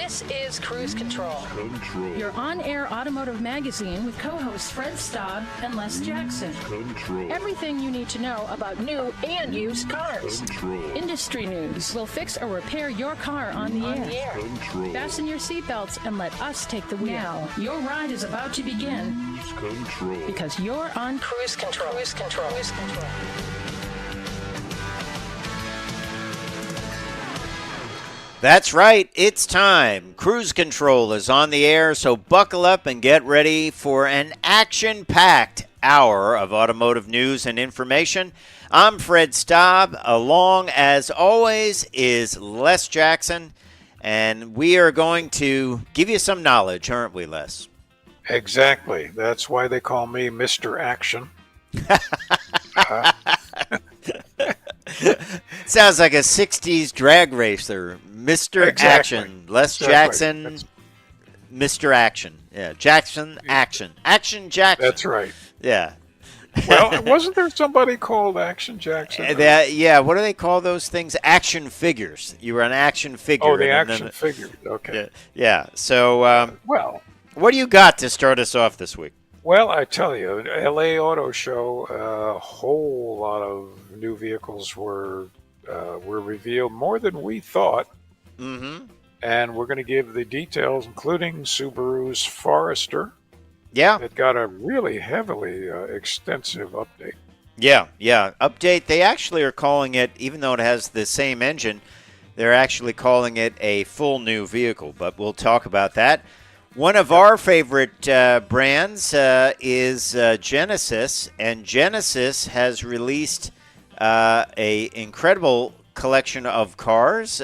This is Cruise Control. Your on-air automotive magazine with co-hosts Fred Staub and Les Jackson. Everything you need to know about new and used cars. Industry news. We'll fix or repair your car on the air. Fasten your seatbelts and let us take the wheel. Now, your ride is about to begin. Because you're on Cruise Control. Cruise Control. Cruise Control. That's right, it's time. Cruise Control is on the air, so buckle up and get ready for an action-packed hour of automotive news and information. I'm Fred Staub. Along, as always, is Les Jackson, and we are going to give you some knowledge, aren't we, Les? Exactly. That's why they call me Mr. Action. Sounds like a 60s drag racer. Mr. Exactly. Action. Les Jackson, Mr. Action. Yeah, Jackson Action. Action Jackson. That's right. Yeah. Well, wasn't there somebody called Action Jackson? Yeah, what do they call those things? Action figures. You were an action figure. Oh, the action figure. Okay. Yeah. So, well, what do you got to start us off this week? Well, I tell you, LA Auto Show, a whole lot of new vehicles were revealed, more than we thought. Mm-hmm. And we're going to give the details, including Subaru's Forester. Yeah. It got a really heavily extensive update. Yeah. Update. They actually are calling it, even though it has the same engine, they're actually calling it a full new vehicle. But we'll talk about that. One of our favorite brands is Genesis, and Genesis has released a incredible collection of cars.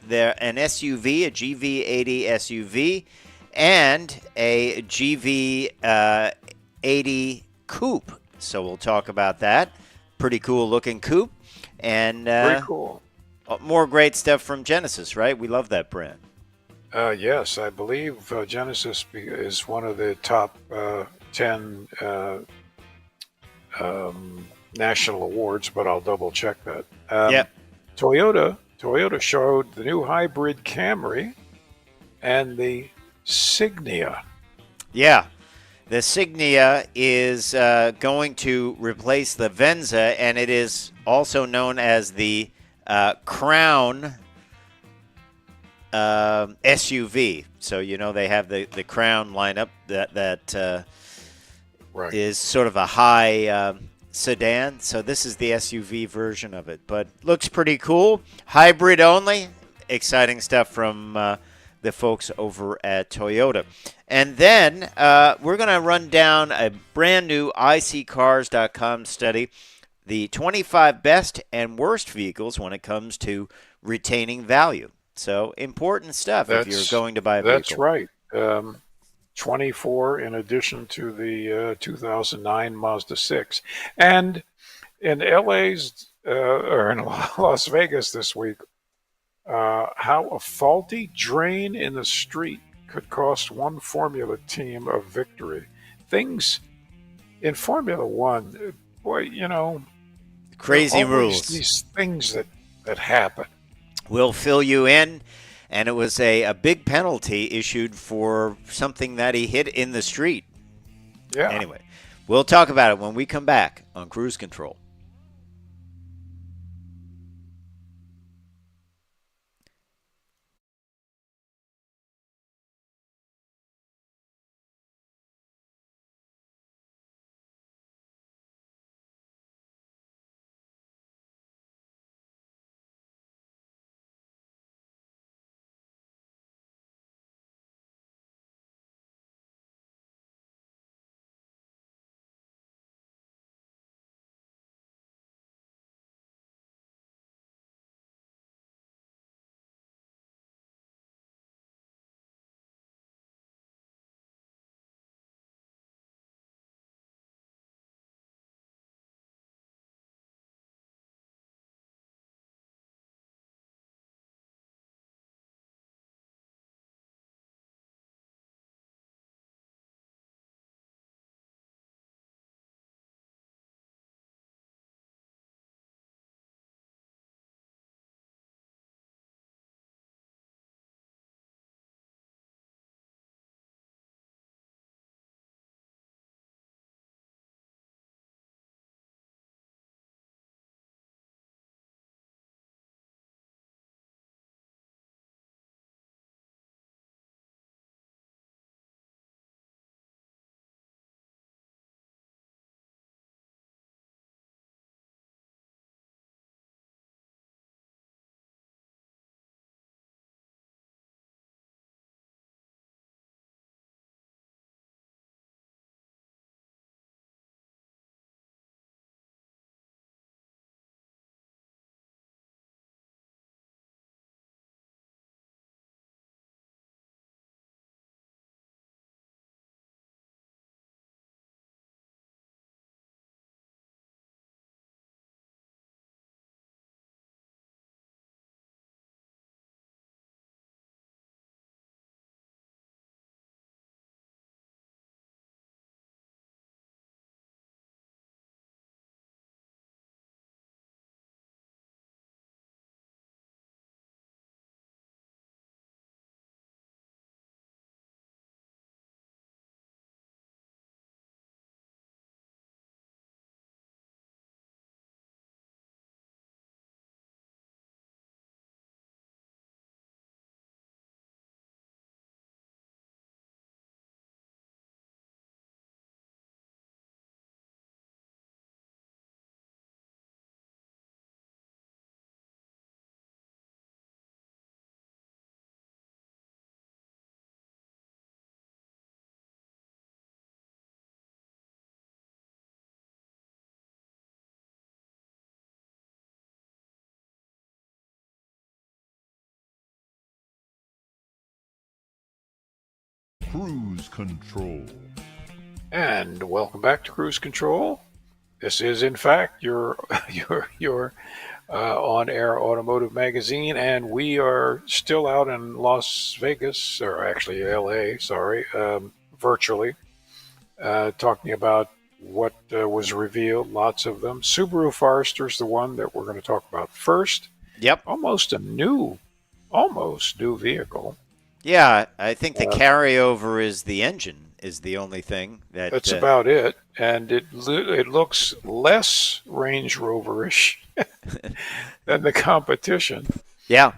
They're an SUV, a GV80 SUV, and a GV80 coupe. So we'll talk about that. Pretty cool looking coupe, and pretty cool. More great stuff from Genesis, right? We love that brand. Yes, I believe Genesis is one of the top 10 national awards, but I'll double check that. Yep. Toyota showed the new hybrid Camry and the Signia. Yeah, the Signia is going to replace the Venza, and it is also known as the Crown SUV. So, they have the Crown lineup that right. is sort of a high sedan. So this is the SUV version of it. But looks pretty cool. Hybrid only. Exciting stuff from the folks over at Toyota. And then we're going to run down a brand new iSeeCars.com study, the 25 best and worst vehicles when it comes to retaining value. So important stuff if you're going to buy a vehicle. That's right. 24 in addition to the 2009 Mazda 6. And in LA's or in Las Vegas this week, how a faulty drain in the street could cost one Formula team a victory. Things in Formula One, boy, crazy rules. These things that happen. We'll fill you in. And it was a big penalty issued for something that he hit in the street. Yeah. Anyway, we'll talk about it when we come back on Cruise Control. Cruise Control. And welcome back to Cruise Control. This is, in fact, your your on-air automotive magazine, and we are still out in Las Vegas, or actually L.A. Sorry, virtually, talking about what was revealed. Lots of them. Subaru Forester is the one that we're going to talk about first. Yep. Almost new vehicle. Yeah, I think the carryover is the engine is the only thing that. That's about it, and it looks less Range Rover-ish than the competition. Yeah.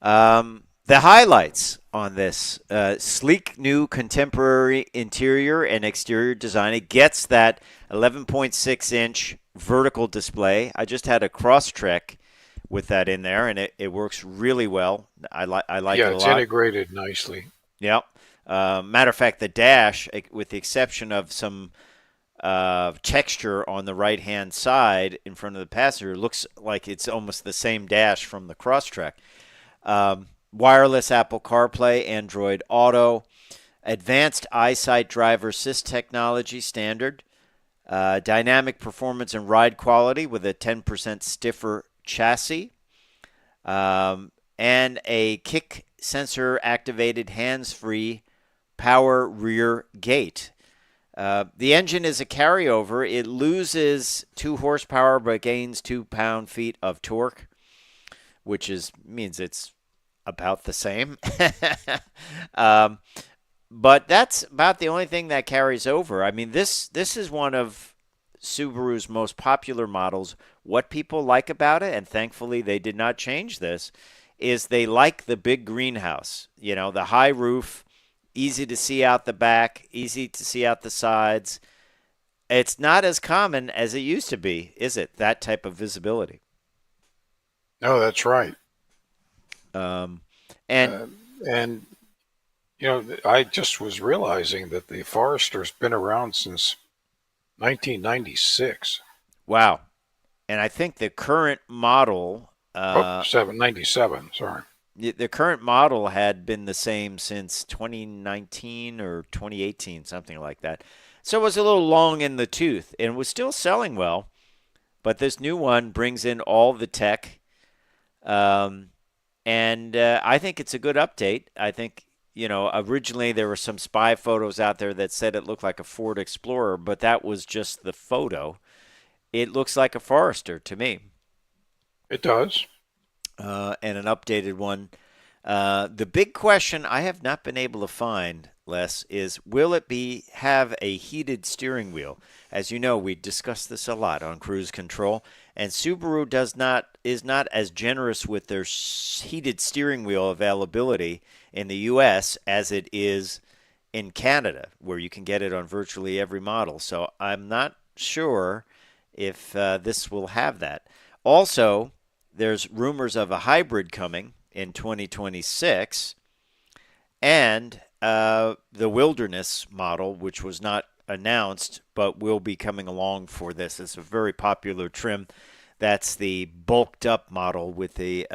The highlights on this sleek new contemporary interior and exterior design. It gets that 11.6-inch vertical display. I just had a Crosstrek with that in there, and it works really well. I like it a lot. Yeah, it's integrated nicely. Yeah. Matter of fact, the dash, with the exception of some texture on the right-hand side in front of the passenger, looks like it's almost the same dash from the Crosstrek. Wireless Apple CarPlay, Android Auto, advanced EyeSight driver assist technology standard, dynamic performance and ride quality with a 10% stiffer chassis, and a kick sensor activated hands-free power rear gate. The engine is a carryover. It loses 2 horsepower but gains 2 pound-feet of torque, which means it's about the same. But that's about the only thing that carries over. I mean, this is one of Subaru's most popular models. What people like about it, and thankfully they did not change this, is they like the big greenhouse. You know, the high roof, easy to see out the back, easy to see out the sides. It's not as common as it used to be, is it? That type of visibility. No, that's right. And you know, I just was realizing that the Forester's been around since 1996. Wow. And I think the current model 97, sorry. The current model had been the same since 2019 or 2018, something like that. So it was a little long in the tooth and was still selling well. But this new one brings in all the tech. And I think it's a good update. I think, you know, originally there were some spy photos out there that said it looked like a Ford Explorer, but that was just the photo. It looks like a Forester to me. It does. And an updated one. The big question I have not been able to find, Les, is will it have a heated steering wheel? As you know, we discussed this a lot on Cruise Control, and Subaru is not as generous with their heated steering wheel availability in the U.S. as it is in Canada, where you can get it on virtually every model. So I'm not sure if this will have that. Also, there's rumors of a hybrid coming in 2026, and the Wilderness model, which was not announced but will be coming along for this. It's a very popular trim. That's the bulked up model with the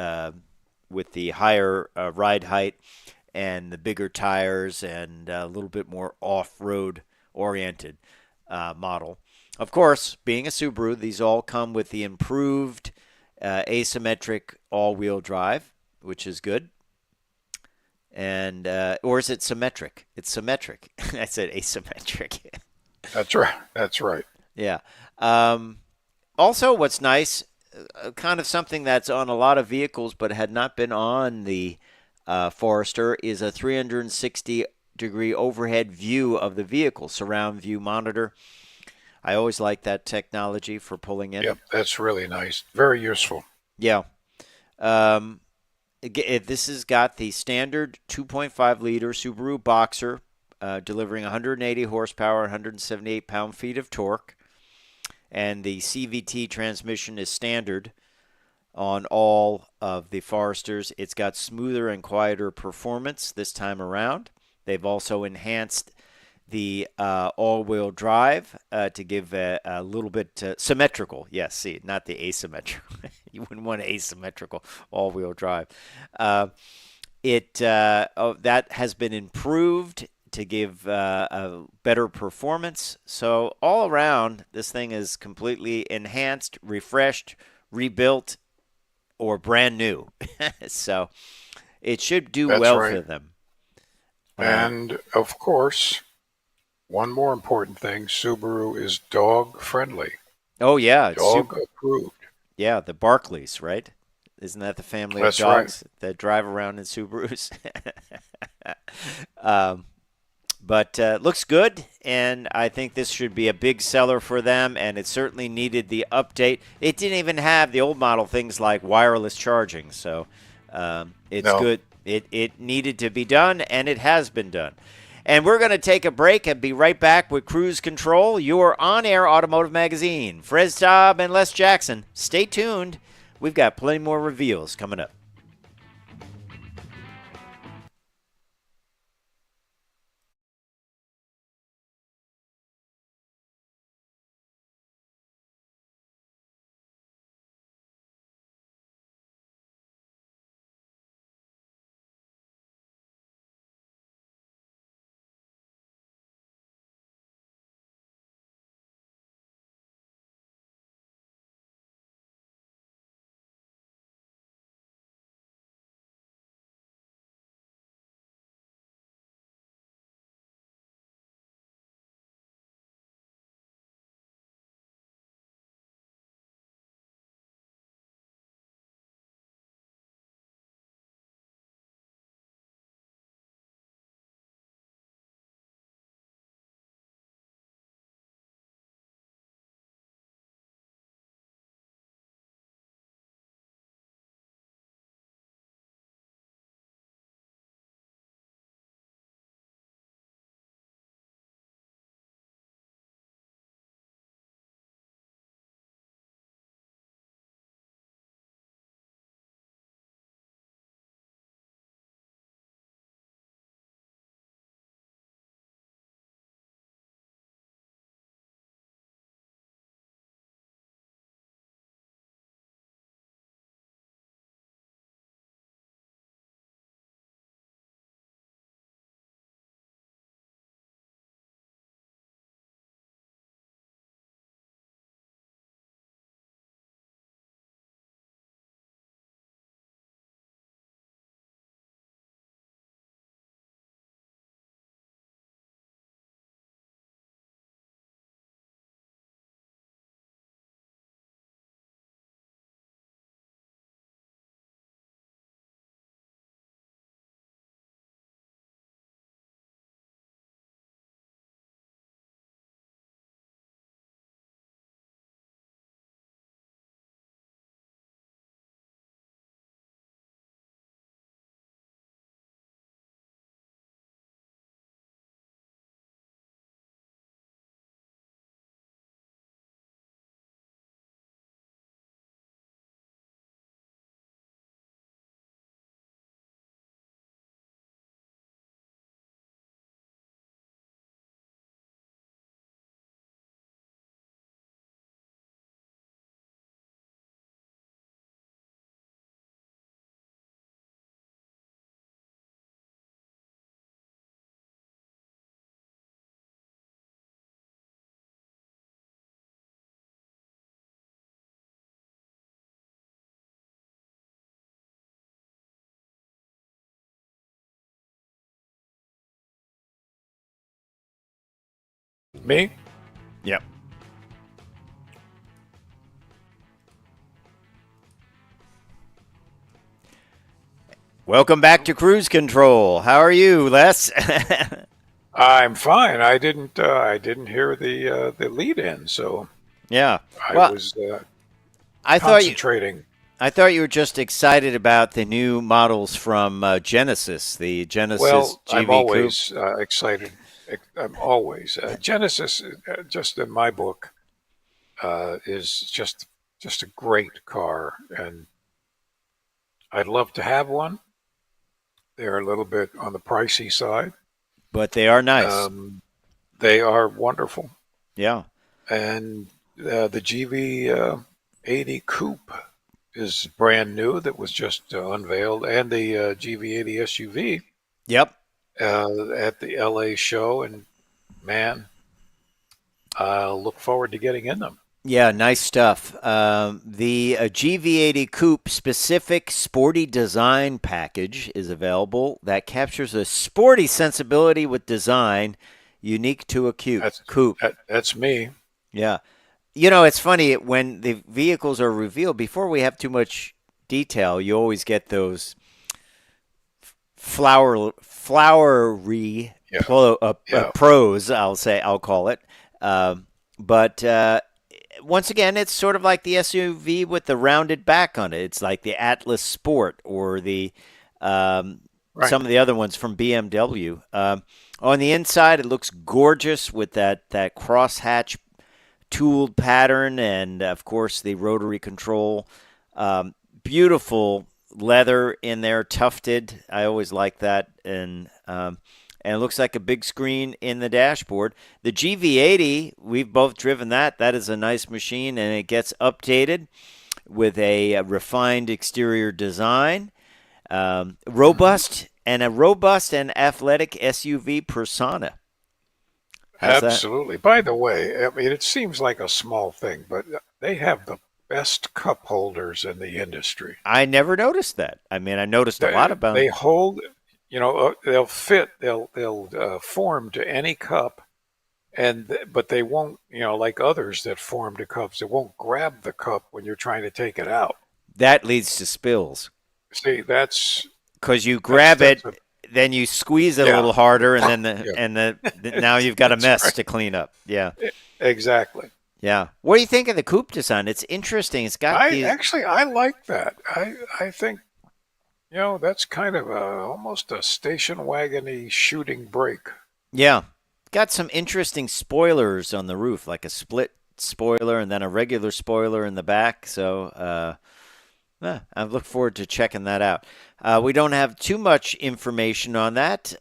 higher ride height and the bigger tires and a little bit more off-road oriented model. Of course, being a Subaru, these all come with the improved asymmetric all-wheel drive, which is good. And or is it symmetric? It's symmetric. I said asymmetric. That's right. That's right. Yeah. Also, what's nice, kind of something that's on a lot of vehicles but had not been on the Forester, is a 360-degree overhead view of the vehicle, surround view monitor. I always like that technology for pulling in. Yep, that's really nice. Very useful. Yeah. This has got the standard 2.5-liter Subaru Boxer, delivering 180 horsepower, 178 pound-feet of torque. And the CVT transmission is standard on all of the Foresters. It's got smoother and quieter performance this time around. They've also enhanced the all-wheel drive to give a little bit symmetrical. Yes, see, not the asymmetrical. You wouldn't want asymmetrical all-wheel drive. that has been improved to give a better performance. So all around, this thing is completely enhanced, refreshed, rebuilt, or brand new. So it should do That's well right. for them. And of course, one more important thing, Subaru is dog friendly, Oh yeah, dog approved. yeah, the Barclays, right? Isn't that the family of That's right. dogs that drive around in Subarus? um, but looks good, and I think this should be a big seller for them, and it certainly needed the update. It didn't even have the old model things like wireless charging, so it's No. good. It needed to be done, and it has been done. And we're going to take a break and be right back with Cruise Control, your on-air automotive magazine. Fred Staub and Les Jackson. Stay tuned. We've got plenty more reveals coming up. Me? Yep. Welcome back to Cruise Control. How are you, Les? I'm fine. I didn't hear the lead in, so Yeah. I Well, was I thought you concentrating. I thought you were just excited about the new models from Genesis, the Genesis Well, GV I'm Coupe. always excited. I'm always Genesis. Just in my book, is just a great car, and I'd love to have one. They're a little bit on the pricey side. But they are nice. They are wonderful, Yeah. and the GV 80 Coupe is brand new that was just unveiled, and the GV80 SUV Yep. at the LA show. And man, I look forward to getting in them. Yeah, nice stuff. The GV80 Coupe specific sporty design package is available that captures a sporty sensibility with design unique to a coupe. That's me. Yeah. You know, it's funny when the vehicles are revealed, before we have too much detail, you always get those flowery Yeah. pros, I'll call it. But once again, it's sort of like the SUV with the rounded back on it. It's like the Atlas Sport or the Right. some of the other ones from BMW. On the inside, it looks gorgeous with that crosshatch tooled pattern and, of course, the rotary control. Beautiful leather in there, tufted. I always like that. And it looks like a big screen in the dashboard. The GV80, we've both driven that. That is a nice machine, and it gets updated with a refined exterior design. Robust and athletic SUV persona. How's Absolutely. By the way, I mean, it seems like a small thing, but they have the best cup holders in the industry. I never noticed that. I mean, I noticed a lot about They hold, they'll fit, they'll form to any cup, but they won't, like others that form to cups, they won't grab the cup when you're trying to take it out. that leads to spills See, that's because you grab that's it, then you squeeze it a Yeah. little harder, and then Yeah. now you've got a That's mess right. to clean up. Yeah, exactly. yeah. What do you think of the coupe design? It's interesting. It's got these. I like that. I think that's kind of almost a station wagony shooting brake. Yeah. Got some interesting spoilers on the roof, like a split spoiler and then a regular spoiler in the back. So I look forward to checking that out. We don't have too much information on that,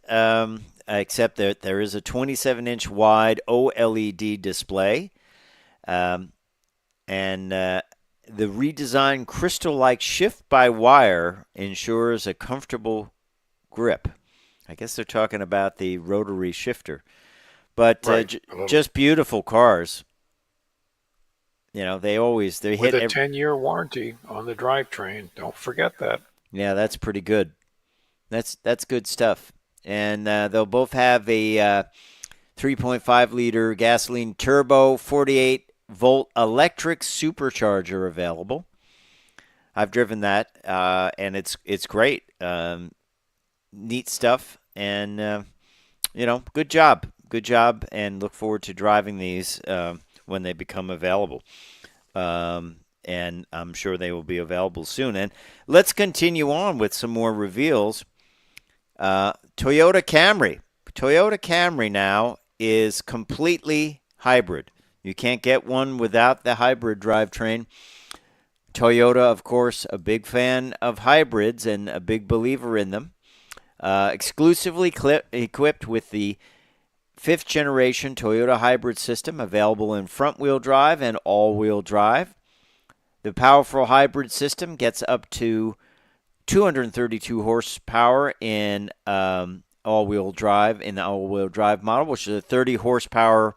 except that there is a 27-inch wide OLED display. And the redesigned crystal-like shift-by-wire ensures a comfortable grip. I guess they're talking about the rotary shifter. But Right. just beautiful cars. They With hit a 10-year warranty on the drivetrain. Don't forget that. Yeah, that's pretty good. That's good stuff. And they'll both have a 3.5 liter gasoline turbo 48-volt electric supercharger available. I've driven that, and it's great. Neat stuff, and good job, and look forward to driving these when they become available. And I'm sure they will be available soon. And let's continue on with some more reveals. Toyota Camry. Toyota Camry now is completely hybrid. You can't get one without the hybrid drivetrain. Toyota, of course, a big fan of hybrids and a big believer in them. Exclusively equipped with the 5th generation Toyota hybrid system available in front-wheel drive and all-wheel drive. The powerful hybrid system gets up to 232 horsepower in all-wheel drive model, which is a 30 horsepower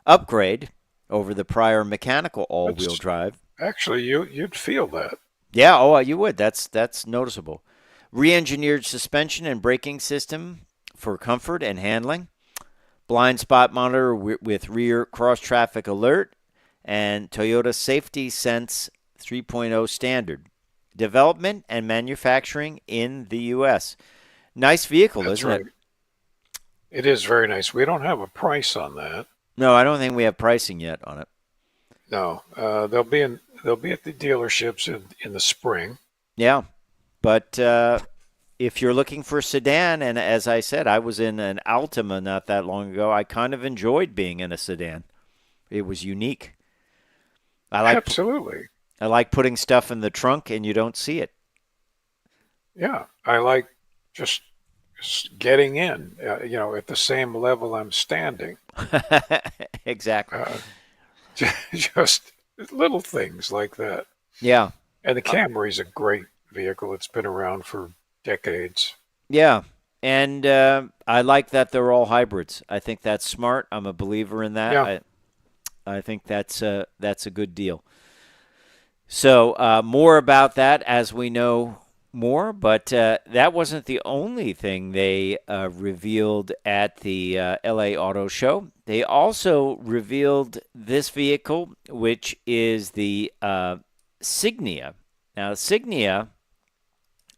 upgrade over the prior mechanical all-wheel drive. Actually, you'd feel that. Yeah, you would. That's noticeable. Re-engineered suspension and braking system for comfort and handling. Blind spot monitor with rear cross-traffic alert. And Toyota Safety Sense 3.0 standard. Development and manufacturing in the U.S. Nice vehicle, That's isn't right. it? It is very nice. We don't have a price on that. No, I don't think we have pricing yet on it. No, they'll be at the dealerships in the spring. Yeah, but if you're looking for a sedan, and as I said, I was in an Altima not that long ago, I kind of enjoyed being in a sedan. It was unique. Absolutely. I like putting stuff in the trunk and you don't see it. Yeah, I like just getting in, at the same level I'm standing. Exactly. Just little things like that. Yeah. And the Camry's a great vehicle. It's been around for decades. Yeah. And I like that they're all hybrids. I think that's smart. I'm a believer in that. Yeah. I think that's a good deal. So more about that as we know more. But that wasn't the only thing they revealed at the LA Auto Show. They also revealed this vehicle, which is the Signia. Now, Signia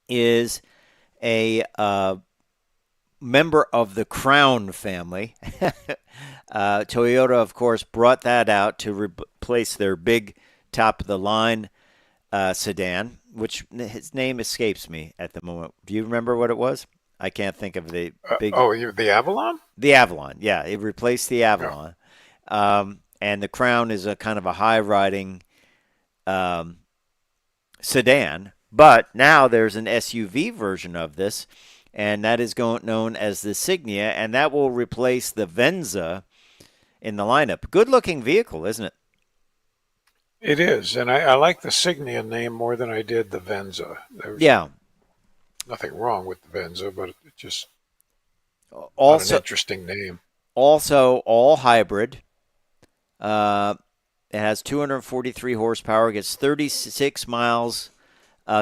is a member of the Crown family. Toyota, of course, brought that out to replace their big top-of-the-line sedan, which his name escapes me at the moment. Do you remember what it was? I can't think of the big... The Avalon? The Avalon, yeah. It replaced the Yeah. Avalon. And the Crown is a kind of a high-riding sedan. But now there's an SUV version of this, and that is known as the Signia, and that will replace the Venza in the lineup. Good-looking vehicle, isn't it? It is, and I like the Signia name more than I did the Venza. There's Yeah. nothing wrong with the Venza, but it's just not an Also, interesting name. all hybrid. It has 243 horsepower, gets 36 miles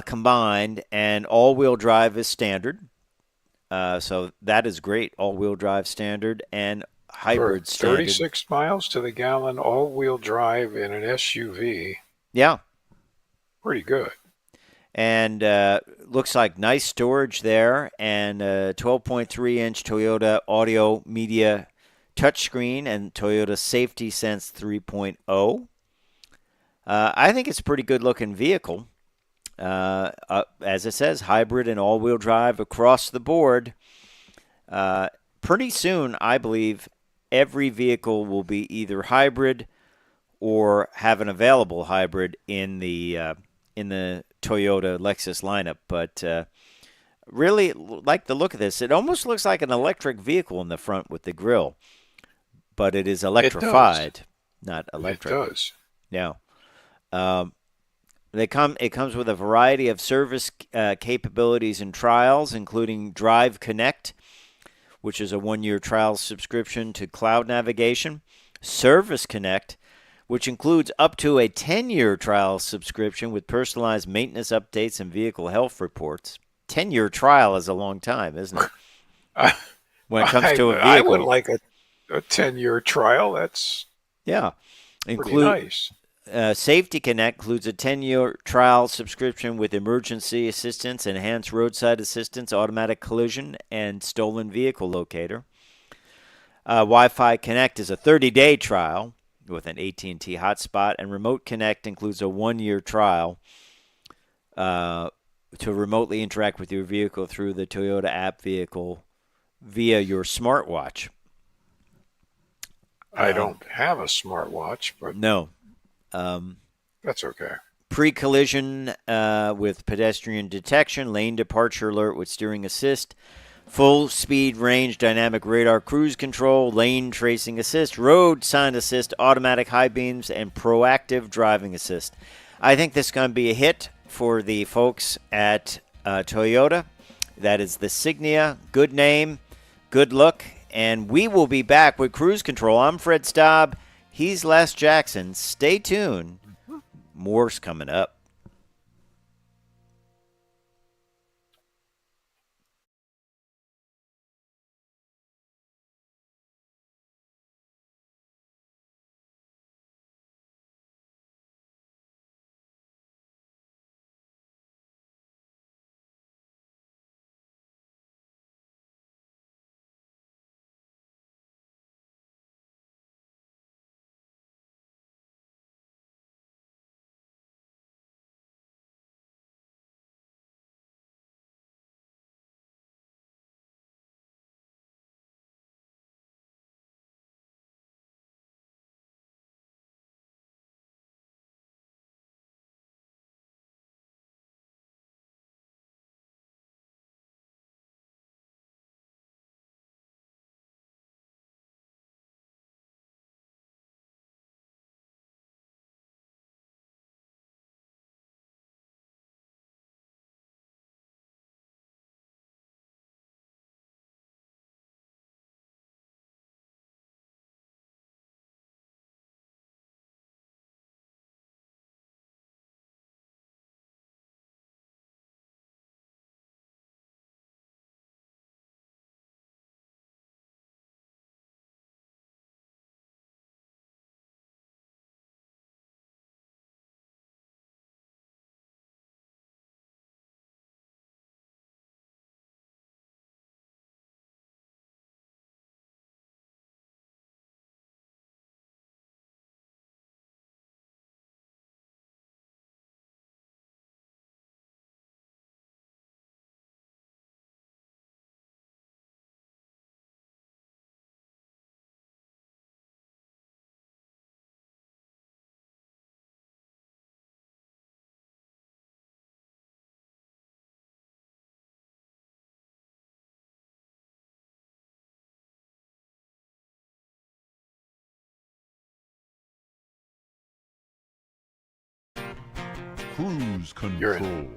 combined, and all-wheel drive is standard. So that is great. All-wheel drive standard and hybrid For standard. 36 miles to the gallon, all-wheel drive in an SUV, Yeah. pretty good. And looks like nice storage there, and 12.3-inch Toyota audio media touchscreen and Toyota Safety Sense 3.0. I think it's a pretty good-looking vehicle. As it says, hybrid and all-wheel drive across the board. Pretty soon, I believe, every vehicle will be either hybrid or have an available hybrid in the Toyota Lexus lineup. But really like the look of this. It almost looks like an electric vehicle in the front with the grille, but it is electrified, not electric. It does. Yeah. It comes with a variety of service capabilities and trials, including Drive Connect, which is a 1-year trial subscription to cloud navigation, Service Connect, which includes up to a 10-year trial subscription with personalized maintenance updates and vehicle health reports. 10-year trial is a long time, isn't it? When it comes to a vehicle. I would like a 10-year trial. That's pretty nice. Safety Connect includes a 10-year trial subscription with emergency assistance, enhanced roadside assistance, automatic collision, and stolen vehicle locator. Wi-Fi Connect is a 30-day trial with an AT&T hotspot, and Remote Connect includes a 1-year trial to remotely interact with your vehicle through the Toyota app vehicle via your smartwatch. I don't have a smartwatch, but No. that's okay. Pre-collision with pedestrian detection, lane departure alert with steering assist, full speed range dynamic radar cruise control, lane tracing assist, road sign assist, automatic high beams, and proactive driving assist. I think this is going to be a hit for the folks at Toyota. That is the Signia. Good name, good look, and we will be back with Cruise Control. I'm Fred Staub. He's Les Jackson. Stay tuned. More's coming up. Cruise You're Control.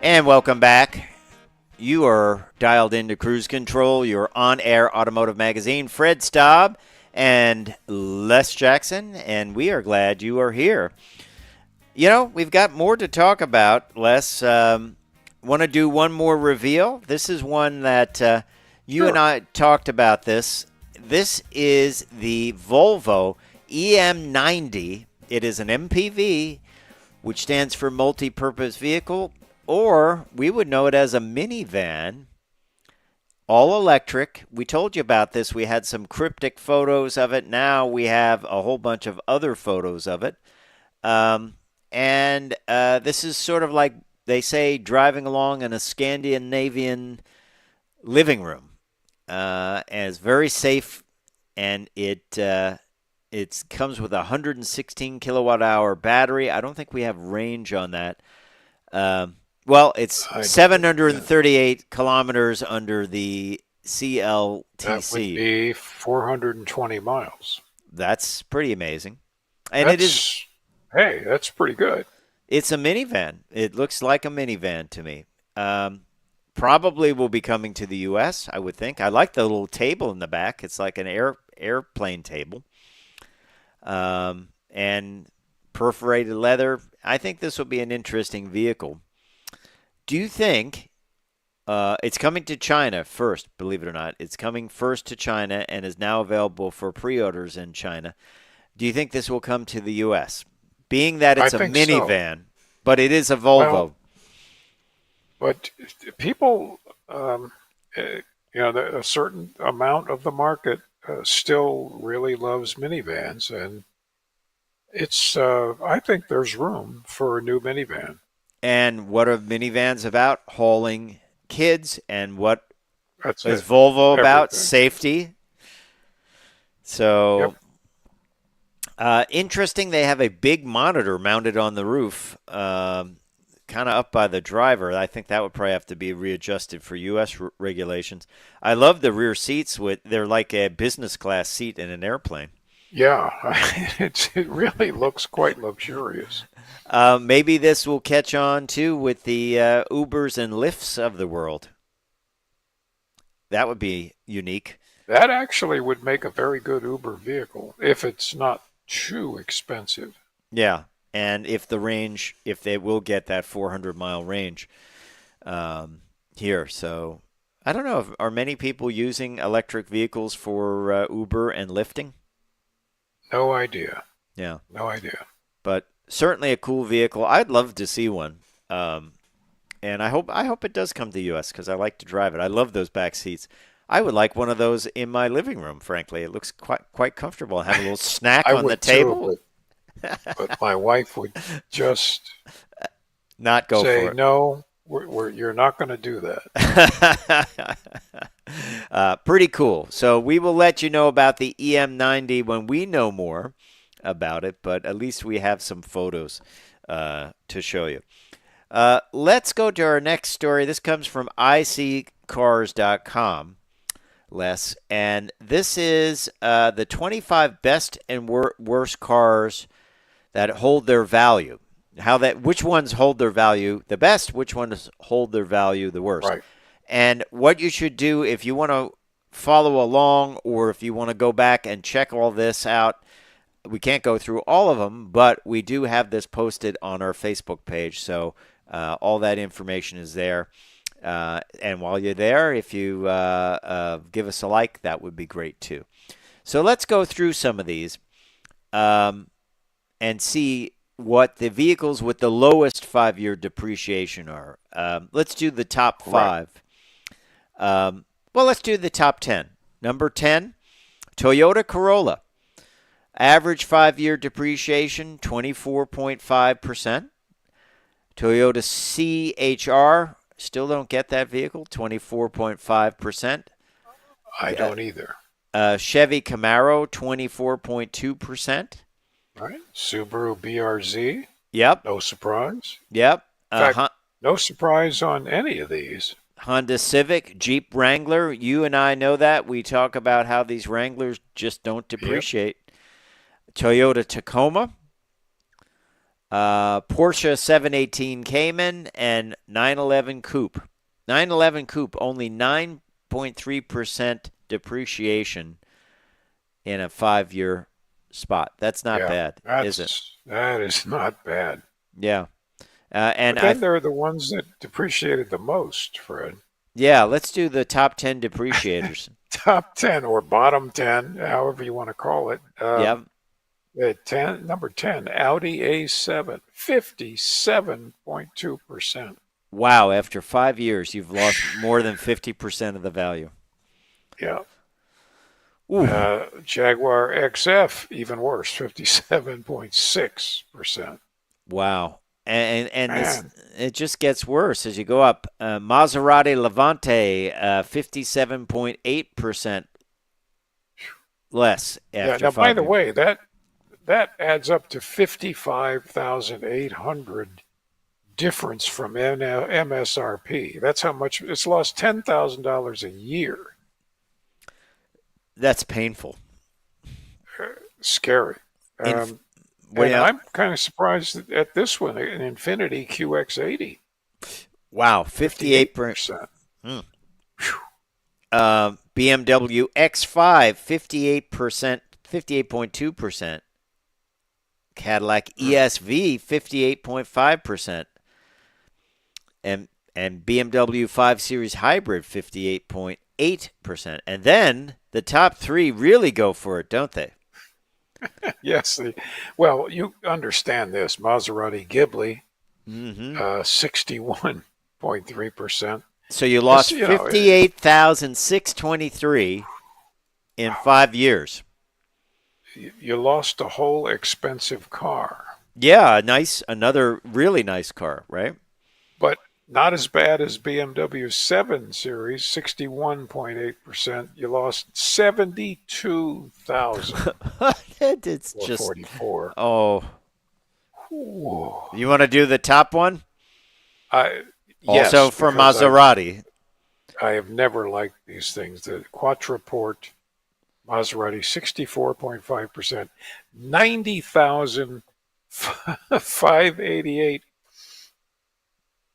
And welcome back. You are dialed into Cruise Control, your on-air automotive magazine. Fred Staub and Les Jackson, and we are glad you are here. You know, we've got more to talk about, Les. Want to do one more reveal? This is one that you and I talked about this. This is the Volvo EM90. It is an MPV, which stands for multi-purpose vehicle, or we would know it as a minivan, all electric. We told you about this. We had some cryptic photos of it. Now we have a whole bunch of other photos of it. And this is sort of like, they say, driving along in a Scandinavian living room. And it's very safe, and it comes with a 116 kilowatt hour battery. I don't think we have range on that. Well, it's 738 kilometers under the CLTC. That would be 420 miles. That's pretty amazing. And that's pretty good. It's a minivan. It looks like a minivan to me. Probably will be coming to the U.S., I would think. I like the little table in the back. It's like an airplane table. And perforated leather. I think this will be an interesting vehicle. Do you think it's coming to China first, believe it or not? It's coming first to China and is now available for pre-orders in China. Do you think this will come to the U.S.? Being that it's a minivan, but it is a Volvo. Well, but people, a certain amount of the market still really loves minivans, and it's. I think there's room for a new minivan. And what are minivans about? Hauling kids. And what is Volvo about? Everything. Safety. So, interesting. They have a big monitor mounted on the roof, kind of up by the driver. I think that would probably have to be readjusted for U.S. regulations. I love the rear seats. They're like a business class seat in an airplane. Yeah, it really looks quite luxurious. Maybe this will catch on, too, with the Ubers and Lyfts of the world. That would be unique. That actually would make a very good Uber vehicle if it's not too expensive. Yeah, and if they will get that 400-mile range here. So I don't know. Are many people using electric vehicles for Uber and lifting? No idea. Yeah. No idea. But certainly a cool vehicle. I'd love to see one. And I hope it does come to the U.S. because I like to drive it. I love those back seats. I would like one of those in my living room, frankly. It looks quite comfortable. Have a little snack on the table. Too, but my wife would just not go say, for it. No, you're not going to do that. Pretty cool. So we will let you know about the EM90 when we know more about it, but at least we have some photos to show you. Let's go to our next story. This comes from iSeeCars.com, Les, and this is the 25 best and worst cars that hold their value. Which ones hold their value the best, which ones hold their value the worst. Right. And what you should do if you want to follow along or if you want to go back and check all this out. We can't go through all of them, but we do have this posted on our Facebook page, so all that information is there. And while you're there, if you give us a like, that would be great too. So let's go through some of these and see what the vehicles with the lowest 5-year depreciation are. Let's do the top 5. Well, let's do the top 10. Number 10, Toyota Corolla. Average 5-year depreciation, 24.5%. Toyota CHR, still don't get that vehicle, 24.5%. I don't either. Chevy Camaro, 24.2%. Right. Subaru BRZ. Yep. No surprise. Yep. In fact, no surprise on any of these. Honda Civic, Jeep Wrangler. You and I know that. We talk about how these Wranglers just don't depreciate. Yep. Toyota Tacoma. Porsche 718 Cayman, and 911 Coupe. 911 Coupe, only 9.3% depreciation in a 5-year spot. That's not bad, is it? That is not bad. Yeah. But And then there are the ones that depreciated the most, Fred. yeah, let's do the top 10 depreciators. Top 10 or bottom 10, however you want to call it. Yep. Number 10, Audi A7, 57.2%. Wow, after 5 years, you've lost more than 50% of the value. Yeah. Ooh. Jaguar XF, even worse, 57.6%. Wow. And this, it just gets worse as you go up. Maserati Levante, 57.8% less after Now, 5 by the years. way, that adds up to 55,800 difference from MSRP. That's how much it's lost. $10,000 a year. That's painful. Scary. And I'm kind of surprised at this one, an Infiniti QX80. Wow, 58%. BMW X5, 58%, 58.2%. Cadillac ESV, 58.5%. And BMW 5 Series Hybrid, 58.8%. And then the top three really go for it, don't they? Yes. Well, you understand this. Maserati Ghibli, 61.3%. So you lost 58,623 in 5 years. You lost a whole expensive car. Yeah, another really nice car, right? But not as bad as BMW 7 Series, 61.8%. You lost 72,000. It's just 44. Oh. Whoa. You want to do the top one? Yes, also for Maserati. I have never liked these things. The Quattraport Maserati, 64.5%, 90,588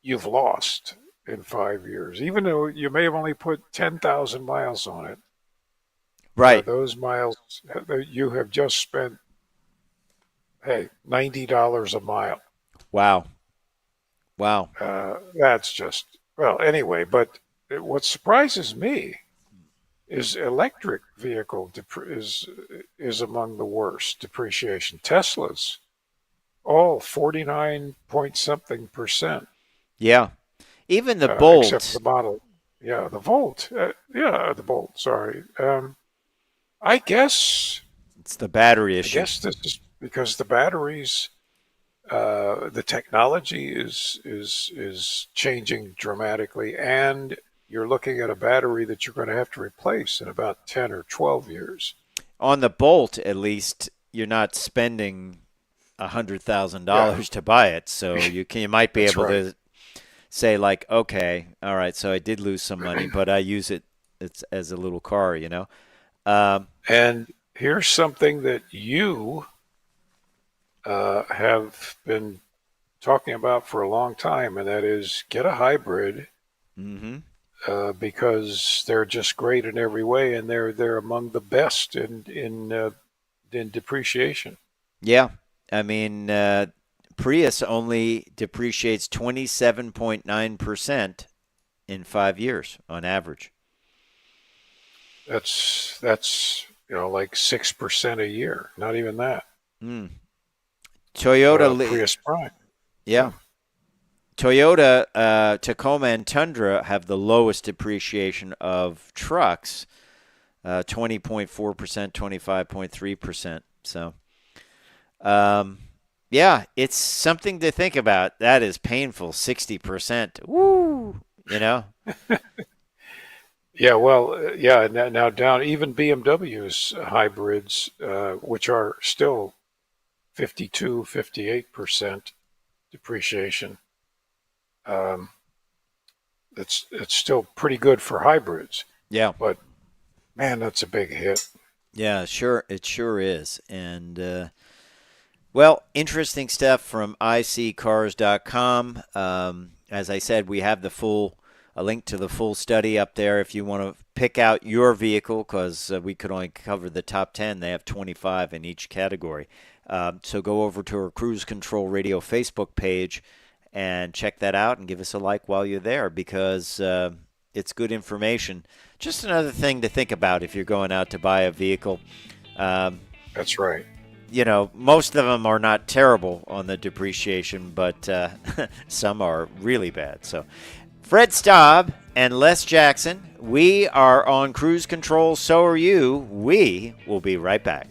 you've lost in 5 years, even though you may have only put 10,000 miles on it. Right. Those miles you have just spent, $90 a mile. Wow. That's just, well, anyway, but what surprises me is electric vehicle is among the worst depreciation. Tesla's all 49 point something percent. Yeah. Even the Bolt. Except the model. Yeah, the Volt. The Bolt, sorry. I guess It's the battery issue. I guess this is because the batteries, the technology is changing dramatically, and you're looking at a battery that you're going to have to replace in about 10 or 12 years. On the Bolt, at least, you're not spending $100,000 to buy it, so you might be able to say like, okay, all right, so I did lose some money, but I use it as a little car, you know. And here's something that you have been talking about for a long time, and that is get a hybrid. Because they're just great in every way, and they're among the best in depreciation. Yeah, I mean, Prius only depreciates 27.9% in 5 years on average. That's like 6% a year. Not even that. Toyota Prius Prime. Yeah. Toyota Tacoma and Tundra have the lowest depreciation of trucks, 20.4%, 25.3%. So, yeah, it's something to think about. That is painful, 60%. Woo! You know? Yeah, well, now down, even BMW's hybrids, which are still 52, 58% depreciation. It's still pretty good for hybrids. Yeah. But man, that's a big hit. Yeah, sure. It sure is. And Well, interesting stuff from iSeeCars.com. As I said, we have a link to the full study up there if you want to pick out your vehicle, because we could only cover the top 10. They have 25 in each category. So go over to our Cruise Control Radio Facebook page and check that out and give us a like while you're there, because it's good information. Just another thing to think about if you're going out to buy a vehicle. That's right. Most of them are not terrible on the depreciation, but some are really bad. So, Fred Staub and Les Jackson, we are on Cruise Control. So are you. We will be right back.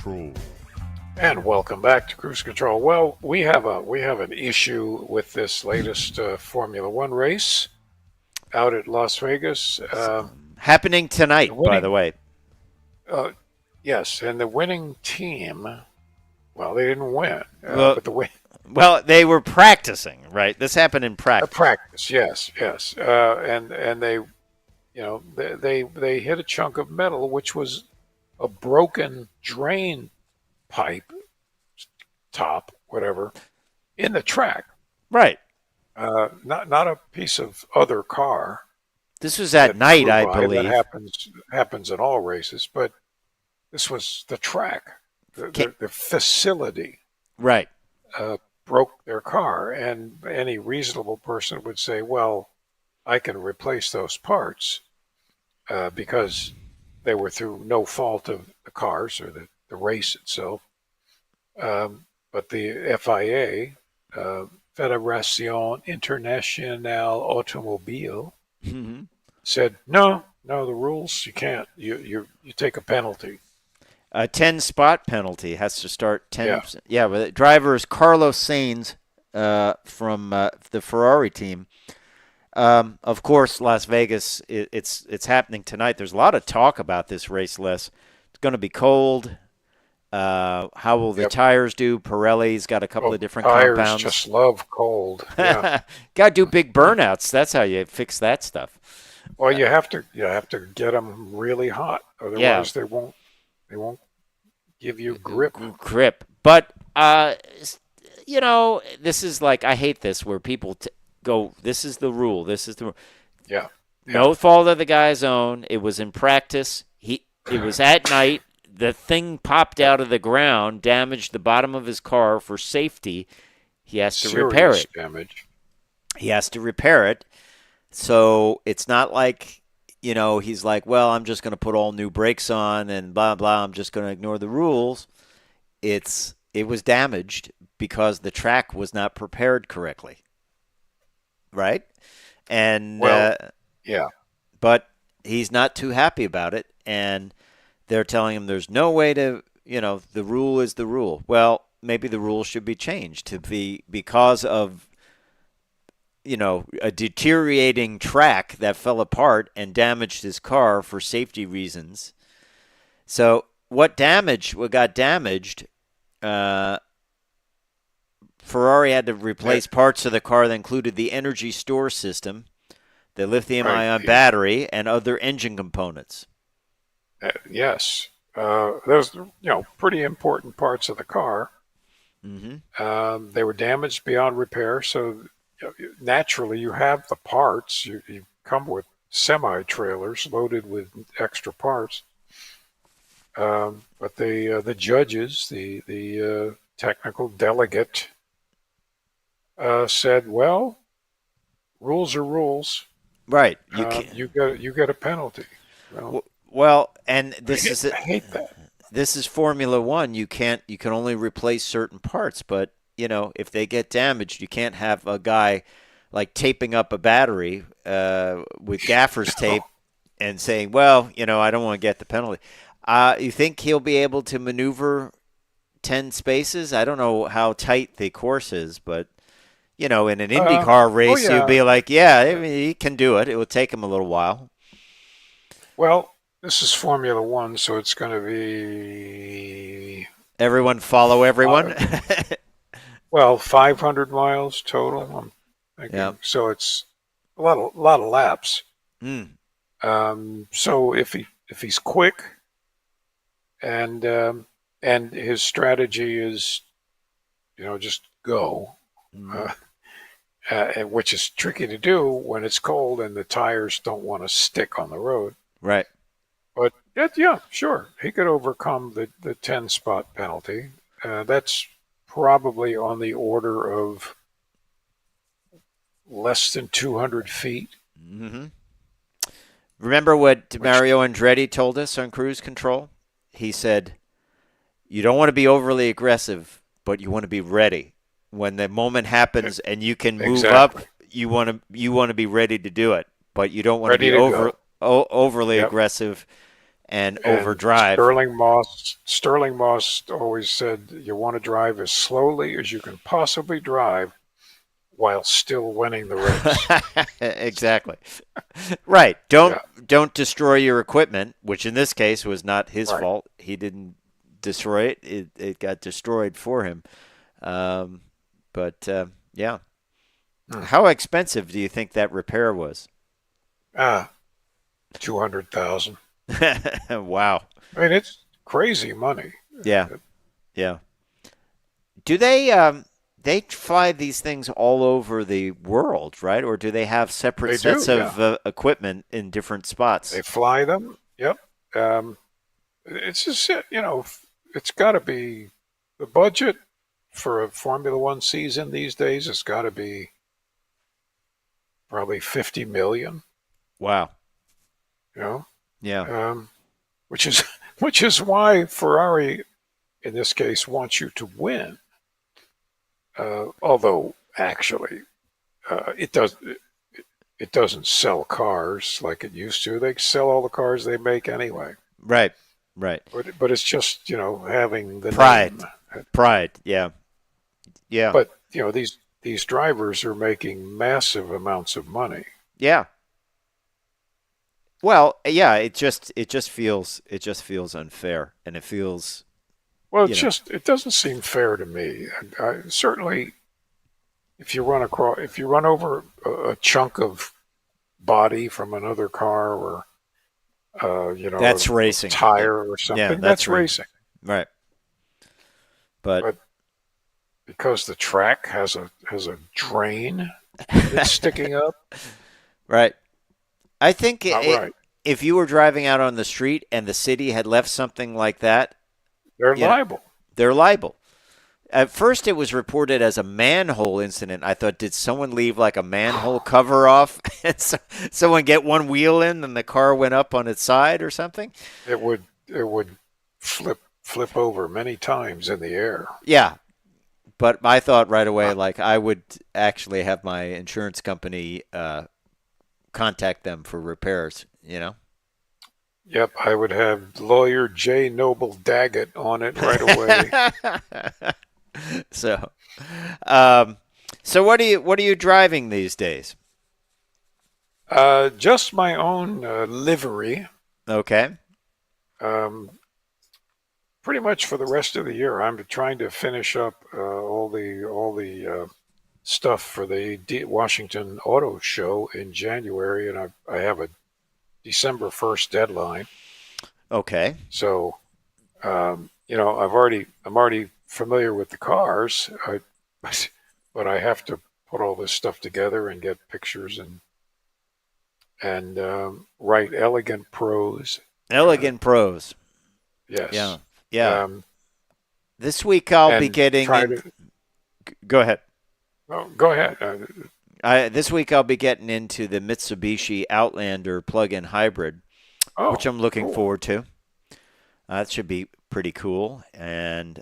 Control. And welcome back to Cruise Control. Well, we have an issue with this latest Formula One race out at Las Vegas. Happening tonight, the winning- by the way. Yes, and the winning team. Well, they didn't win, Well- but the win. Well, they were practicing, right? This happened in practice. Practice, yes, and they, they hit a chunk of metal, which was a broken drain pipe, top, whatever, in the track. Right. Not a piece of other car. This was at that night, flew I by. believe. That happens in all races, but this was the track, the facility. Right. Broke their car, and any reasonable person would say, well, I can replace those parts because they were through no fault of the cars or the race itself. But the FIA, Fédération Internationale Automobile, said, no, the rules, you can't. You take a penalty. A 10-spot penalty has to start 10. Yeah. But the driver is Carlos Sainz from the Ferrari team. Of course, Las Vegas, it's happening tonight. There's a lot of talk about this race, Les. It's going to be cold. How will the tires do? Pirelli's got a couple of different tires compounds. Just love cold. Yeah. Got to do big burnouts. That's how you fix that stuff. Well, you have to get them really hot, otherwise they won't give you grip. But this is like, I hate this where people go, this is the rule. This is the rule. Yeah. No fault of the guy's own. It was in practice. It was at night. The thing popped out of the ground, damaged the bottom of his car for safety. He has to repair it. Damage. He has to repair it. So it's not like, he's like, well, I'm just going to put all new brakes on and blah, blah. I'm just going to ignore the rules. It was damaged because the track was not prepared correctly. Right? And, yeah. But he's not too happy about it. And they're telling him there's no way to, the rule is the rule. Well, maybe the rule should be changed to be because of, a deteriorating track that fell apart and damaged his car for safety reasons. So what got damaged, Ferrari had to replace parts of the car that included the energy store system, the lithium-ion battery, and other engine components. Yes. Those, pretty important parts of the car. Mm-hmm. They were damaged beyond repair, so naturally you have the parts. You come with semi-trailers loaded with extra parts. But the judges, the technical delegate, said, well, rules are rules. Right. You get a penalty. Well, and this is I hate that. This is Formula One. You can only replace certain parts, but if they get damaged, you can't have a guy like taping up a battery with gaffer's tape and saying, well, I don't want to get the penalty. You think he'll be able to maneuver 10 spaces? I don't know how tight the course is, but in an IndyCar race, you'd be like, he can do it. It will take him a little while. Well, this is Formula One, so it's going to be... Everyone follow everyone? 500 miles total, I'm thinking. Yeah. So it's a lot of laps. So if he's quick and his strategy is, just go, which is tricky to do when it's cold and the tires don't want to stick on the road. Right. But yeah, sure, he could overcome the 10-spot penalty. That's probably on the order of less than 200 feet. Mm-hmm. Remember what Mario Andretti told us on Cruise Control? He said, you don't want to be overly aggressive, but you want to be ready. When the moment happens and you can move up, you want to be ready to do it, but you don't want to be overly aggressive and And overdrive. Sterling Moss always said you want to drive as slowly as you can possibly drive while still winning the race. Exactly. Right. Don't Yeah, don't destroy your equipment, which in this case was not his right. fault. He didn't destroy it. It got destroyed for him. Um, but yeah. Hmm. How expensive do you think that repair was? Ah, 200,000. Wow. I mean, it's crazy money. Yeah. Yeah. Do they fly these things all over the world, right? Or do they have separate They do, sets yeah. of equipment in different spots? They fly them. Yep. Um, it's just, it's got to be the budget for a Formula One season these days. It's got to be probably 50 million. Wow. You know, Yeah. which is which is why Ferrari, in this case, wants you to win. Although actually, it doesn't sell cars like it used to. They sell all the cars they make anyway. Right. Right. But it's just having the Pride. name. Pride. Yeah. Yeah. But these drivers are making massive amounts of money. Yeah. Well, yeah, it just feels unfair, and it feels Well, you know it doesn't seem fair to me. Certainly, if you run over a chunk of body from another car, or that's a racing. tire or Yeah, something, that's that's racing. right. But But because the track has a drain that's sticking up, right, I think not right. if you were driving out on the street and the city had left something like that, They're you know, liable. they're liable. At first, it was reported as a manhole incident. I thought, did someone leave like a manhole cover off, and someone get one wheel in, and the car went up on its side or something? It would flip over many times in the air. Yeah, but I thought right away, like I would actually have my insurance company contact them for repairs. Yep, I would have lawyer J. Noble Daggett on it right away. So, um, so what are you driving these days? Just my own livery. Okay. Um, Pretty much for the rest of the year, I'm trying to finish up all the stuff for the Washington Auto Show in January, and I have a December 1st deadline. Okay. So, I'm already familiar with the cars, but I have to put all this stuff together and get pictures and write elegant prose. Elegant Pros. Yes. Yeah. Yeah. Um, This week I'll be and getting. try to. Go ahead. Oh, go ahead. This week I'll be getting into the Mitsubishi Outlander plug-in hybrid, which I'm looking cool. forward to. That should be pretty cool, and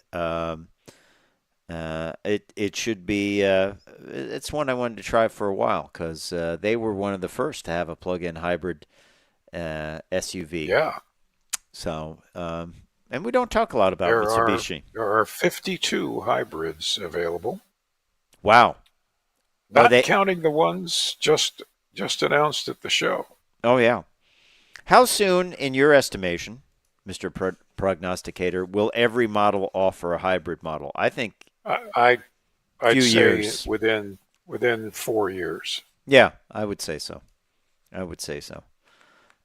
it should be. It's one I wanted to try for a while because they were one of the first to have a plug-in hybrid SUV. Yeah. So, and we don't talk a lot about Mitsubishi. There are 52 hybrids available. Wow. Not counting the ones just announced at the show. Oh, yeah. How soon, in your estimation, Mr. Prognosticator, will every model offer a hybrid model? I think I'd few say years. within 4 years. Yeah, I would say so.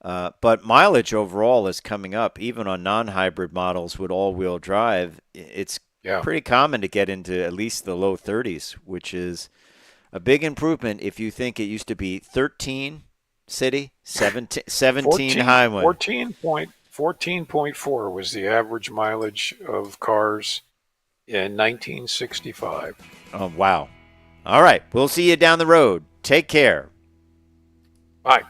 But mileage overall is coming up, even on non-hybrid models with all-wheel drive. It's pretty common to get into at least the low 30s, which is a big improvement if you think it used to be 13 city, 17 highway. 14.4 was the average mileage of cars in 1965. Oh, wow. All right. We'll see you down the road. Take care. Bye.